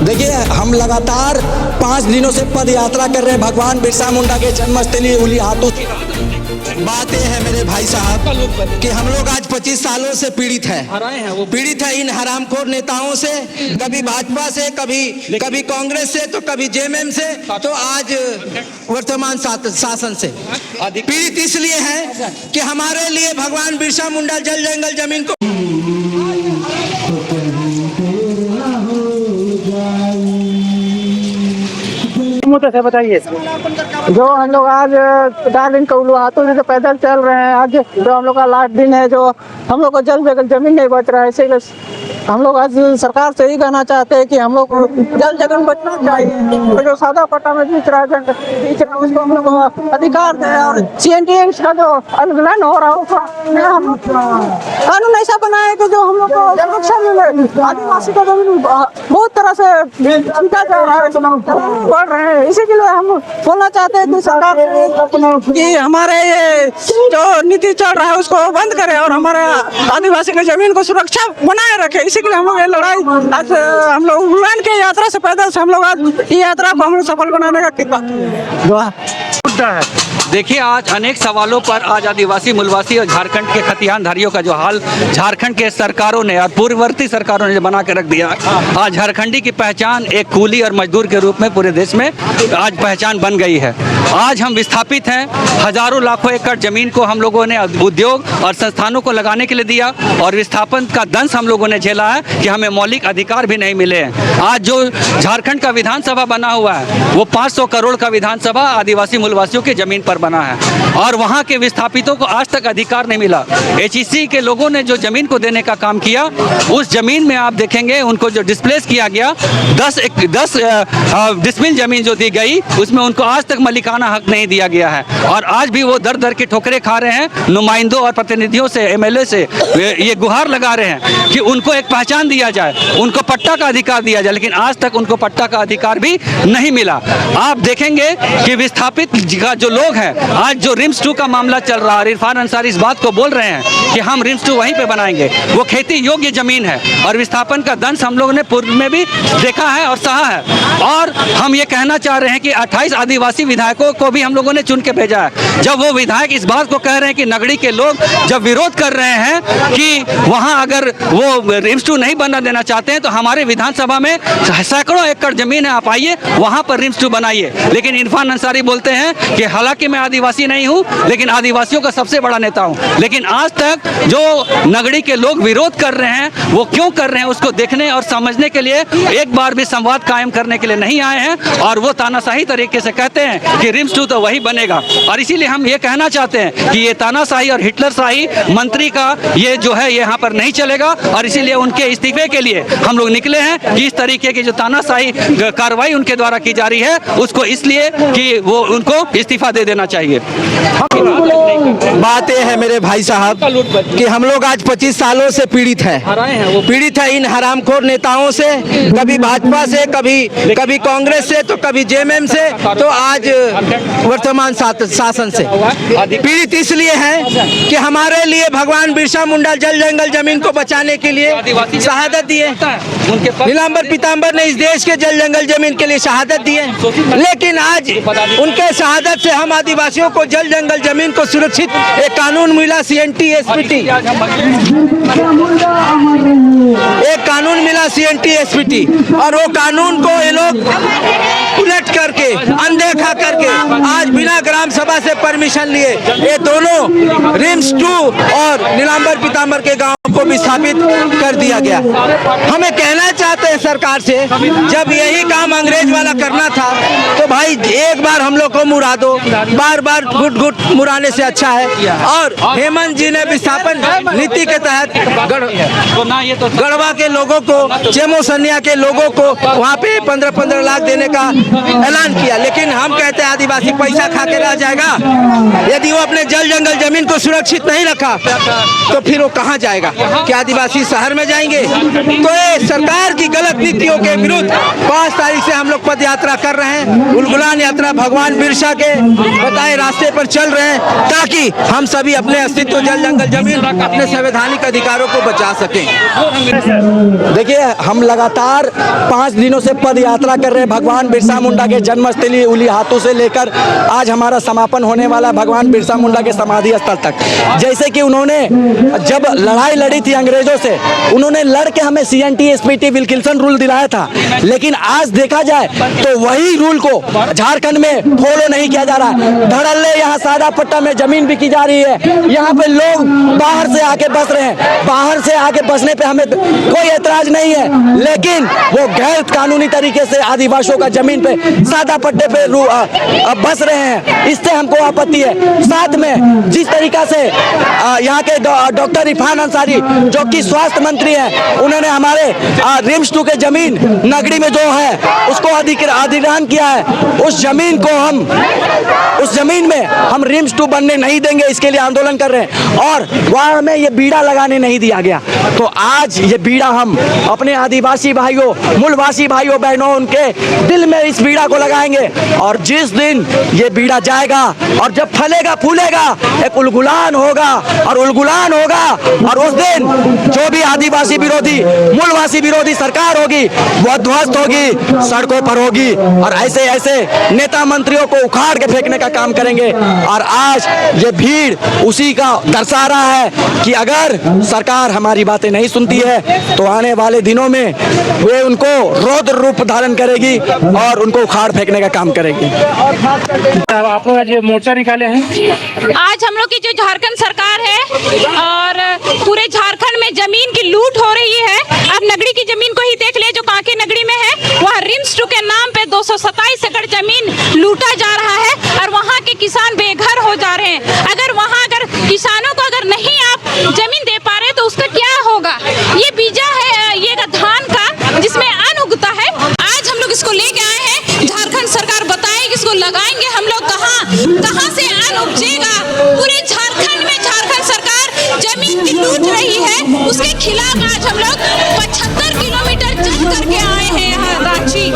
देखिए, हम लगातार 5 दिनों से पद यात्रा कर रहे हैं भगवान बिरसा मुंडा के जन्मस्थली उली हाथों। बात यह है मेरे भाई साहब कि हम लोग आज 25 सालों से पीड़ित है इन हरामखोर नेताओं से, कभी भाजपा से, कभी कांग्रेस से, तो कभी जेएमएम से, तो आज वर्तमान शासन से। पीड़ित इसलिए है कि हमारे लिए भगवान बिरसा मुंडा जल जंगल जमीन को से बताइए। जो हम लोग आज 4 दिन का हाथों से पैदल चल रहे हैं, आज जो हम लोग का लास्ट दिन है, जो हम लोग को जल जमीन नहीं बच रहा है, इसीलिए हम लोग आज सरकार से ही कहना चाहते हैं कि हम लोग जल जगह बचना चाहिए। तो जो सादा पट्टा में बीच रहा है उसको हम लोग अधिकार दें, और CNTS का जो आंदोलन हो रहा है कानून ऐसा बनाए कि जो हम लोग को सुरक्षा मिले। आदिवासी का जमीन बहुत तरह से छीना जा रहा है, बढ़ रहे हैं। इसी के लिए हम बोलना चाहते हैं कि सरकार कि हमारे ये जो नीति चल रहा है उसको बंद करे और हमारे आदिवासी की जमीन को सुरक्षा बनाए रखे। इसी के लिए हम लोग ये लड़ाई आज हम लोग उड़ान के यात्रा से पैदल से हम लोग आज ये यात्रा को हम लोग सफल बनाने का मुद्दा है। देखिए, आज अनेक सवालों पर आज आदिवासी, मूलवासी और झारखंड के खतियानधारियों का जो हाल झारखंड के सरकारों ने और पूर्ववर्ती सरकारों ने बना के रख दिया। आज झारखंडी की पहचान एक कूली और मजदूर के रूप में पूरे देश में आज पहचान बन गई है। आज हम विस्थापित हैं। हजारों लाखों एकड़ जमीन को हम लोगों ने उद्योग और संस्थानों को लगाने के लिए दिया और विस्थापन का दंश हम लोगों ने झेला है कि हमें मौलिक अधिकार भी नहीं मिले हैं। आज जो झारखंड का विधानसभा बना हुआ है वो 500 करोड़ का विधानसभा आदिवासी मूलवासियों की जमीन पर बना है और वहाँ के विस्थापितों को आज तक अधिकार नहीं मिला। HEC के लोगों ने जो जमीन को देने का काम किया, उस जमीन में आप देखेंगे उनको जो डिस्प्लेस किया गया, 10 डिसमिल जमीन जो दी गई उसमें उनको आज तक मलिकाना हक नहीं दिया गया है। और आज भी वो दर दर की ठोकरें खा रहे हैं। नुमाइंदों और प्रतिनिधियों से, MLA से ये गुहार लगा रहे हैं कि उनको एक पहचान दिया जाए, उनको पट्टा का अधिकार दिया जाए, लेकिन आज तक उनको पट्टा का अधिकार भी नहीं मिला। आप देखेंगे कि विस्थापित जो लोग हैं, आज जो रिम्स 2 का मामला चल रहा है, इरफान अंसारी इस बात को बोल रहे हैं कि हम रिम्स 2 वहीं पे बनाएंगे। वो खेती योग्य जमीन है और विस्थापन का दंश हम लोगों ने पूर्व में भी देखा है और सहा है। और हम ये कहना चाह रहे हैं कि 28 आदिवासी विधायकों को भी हम लोगों ने चुन के भेजा है। जब वो विधायक इस बात को कह रहे हैं कि नगड़ी के लोग जब विरोध कर रहे हैं कि वहां अगर वो रिम्स 2 नहीं बनना देना चाहते हैं तो हमारे विधानसभा में सैकड़ों एकड़ जमीन है, आप आइए वहां पर रिम्स 2 बनाइए। लेकिन इरफान अंसारी बोलते हैं कि हालांकि मैं आदिवासी नहीं हूं लेकिन आदिवासियों का सबसे बड़ा नेता हूं। लेकिन आज तक जो नगड़ी के लोग विरोध कर रहे हैं वो क्यों कर रहे हैं उसको देखने और समझने के लिए एक बार भी संवाद कायम करने के लिए नहीं आए हैं और वो तानाशाही तरीके से कहते हैं कि रिम्स 2 तो वही बनेगा। और इसीलिए हम ये कहना चाहते हैं कि ये तानाशाही और हिटलरशाही मंत्री का ये जो है यहाँ पर नहीं चलेगा और इसीलिए उनके इस्तीफे के लिए हम लोग निकले हैं कि इस तरीके की जो तानाशाही कार्रवाई उनके द्वारा की जा रही है उसको इसलिए कि वो उनको इस्तीफा दे देना चाहिए। बात यह है मेरे भाई साहब कि हम लोग आज 25 सालों से पीड़ित है इन हरामखोर नेताओं से, कभी भाजपा से, कभी कांग्रेस से, तो कभी जेएमएम से, तो आज वर्तमान शासन से। पीड़ित इसलिए है कि हमारे लिए भगवान बिरसा मुंडा जल जंगल जमीन को बचाने के लिए शहादत दिए। नीलांबर पीतांबर ने इस देश के जल जंगल जमीन के लिए शहादत दी है, लेकिन आज उनके शहादत से हम आदिवासियों को जल जंगल जमीन को सुरक्षित एक कानून मिला, CNTSPT, एक कानून मिला CNTSPT, और वो कानून को ये लोग उलट करके, अनदेखा करके आज बिना ग्राम सभा से परमिशन लिए ये दोनों रिम्स 2 और नीलांबर पीतांबर के गांव को विस्थापित कर दिया गया। हमें कहना चाहते हैं सरकार से, जब यही काम अंग्रेज वाला करना था तो भाई एक बार हम लोग को मुड़ा दो, बार बार घुट घुट मुड़ाने से अच्छा है। और हेमंत जी ने विस्थापन नीति के तहत गढ़वा के लोगों को, चेमो सनिया के लोगों को वहाँ पे 15-15 लाख देने का ऐलान किया, लेकिन हम कहते हैं आदिवासी पैसा खा के रह जाएगा। यदि वो अपने जल जंगल जमीन को सुरक्षित नहीं रखा तो फिर वो कहाँ जाएगा? क्या आदिवासी शहर में जाएंगे? तो ये सरकार की गलत नीतियों के विरुद्ध 5 तारीख से हम लोग पद यात्रा कर रहे हैं। उलगुलान यात्रा भगवान बिरसा के बताए रास्ते पर चल रहे हैं ताकि हम सभी अपने अस्तित्व, जल जंगल जमीन, अपने संवैधानिक अधिकारों को बचा सकें। देखिए, हम लगातार 5 दिनों से पद यात्रा कर रहे हैं भगवान बिरसा मुंडा के जन्मस्थली उलीहातू से लेकर आज हमारा समापन होने वाला भगवान बिरसा मुंडा के समाधि स्थल तक। जैसे कि उन्होंने जब लड़ाई लड़ी थी अंग्रेजों से, उन्होंने लड़ के हमें CNT SPT विल्किंसन रूल दिलाया था, लेकिन आज देखा जाए तो वही रूल को झारखंड में फॉलो नहीं किया जा रहा है। धड़ल्ले यहाँ सादा पट्टा में जमीन बिकी जा रही है। यहाँ पे लोग बाहर से आके बस रहे हैं। बाहर से आके बसने पे हमें कोई एतराज नहीं है, लेकिन वो गैर कानूनी तरीके से आदिवासियों का जमीन पे सादा पट्टे पे बस रहे हैं, इससे हमको आपत्ति है। साथ में जिस तरीका से यहाँ के डॉक्टर इरफान अंसारी जो कि स्वास्थ्य मंत्री हैं, उन्होंने हमारे रिम्स 2 के जमीन नगड़ी में जो है उसको अधिग्रहण किया है। उस जमीन में हम रिम्स 2 बनने नहीं देंगे, इसके लिए आंदोलन कर रहे हैं और वहाँ हमें ये बीड़ा लगाने नहीं दिया गया। तो आज ये बीड़ा हम अपने आदिवासी भाइयों, मूलवासी भाइयों बहनों, उनके दिल में इस बीड़ा को लगाएंगे और जिस दिन ये बीड़ा जाएगा और जब फलेगा फूलेगा एक उलगुलान होगा और उस दिन जो भी आदिवासी विरोधी, मूलवासी विरोधी सरकार होगी वो ध्वस्त होगी, सड़कों पर होगी और ऐसे ऐसे नेता मंत्रियों को उखाड़ के फेंकने का काम करेंगे। और आज ये भीड़ उसी का दर्शा रहा है कि अगर सरकार हमारी बातें नहीं सुनती है तो आने वाले दिनों में वे उनको रौद्र रूप धारण करेगी और उनको उखाड़ फेंकने का काम करेगी। आप लोग आज मोर्चा निकाले हैं? आज हम लोग की जो झारखंड सरकार है और पूरे झारखंड में जमीन की लूट हो रही है। आप नगड़ी की जमीन को ही देख ले जो कांके नगड़ी में है, वहाँ रिम्स 2 के नाम पे 227 एकड़ जमीन लूटा जा रहा है और वहाँ के किसान बेघर हो जा रहे हैं। अगर किसानों को अगर नहीं आप जमीन दे पा रहे तो उसका क्या होगा? ये बीजा है ये धान का जिसमें अन्न उगता है। आज हम लोग इसको लेके आए हैं, झारखंड सरकार बताएगी इसको लगाएंगे हम लोग कहाँ से अन्न उपजेगा। पूरे झारखंड में झारखंड सरकार जमीन की लूट रही है, उसके खिलाफ आज हम लोग 75 किलोमीटर चल करके आए हैं यहाँ रांची।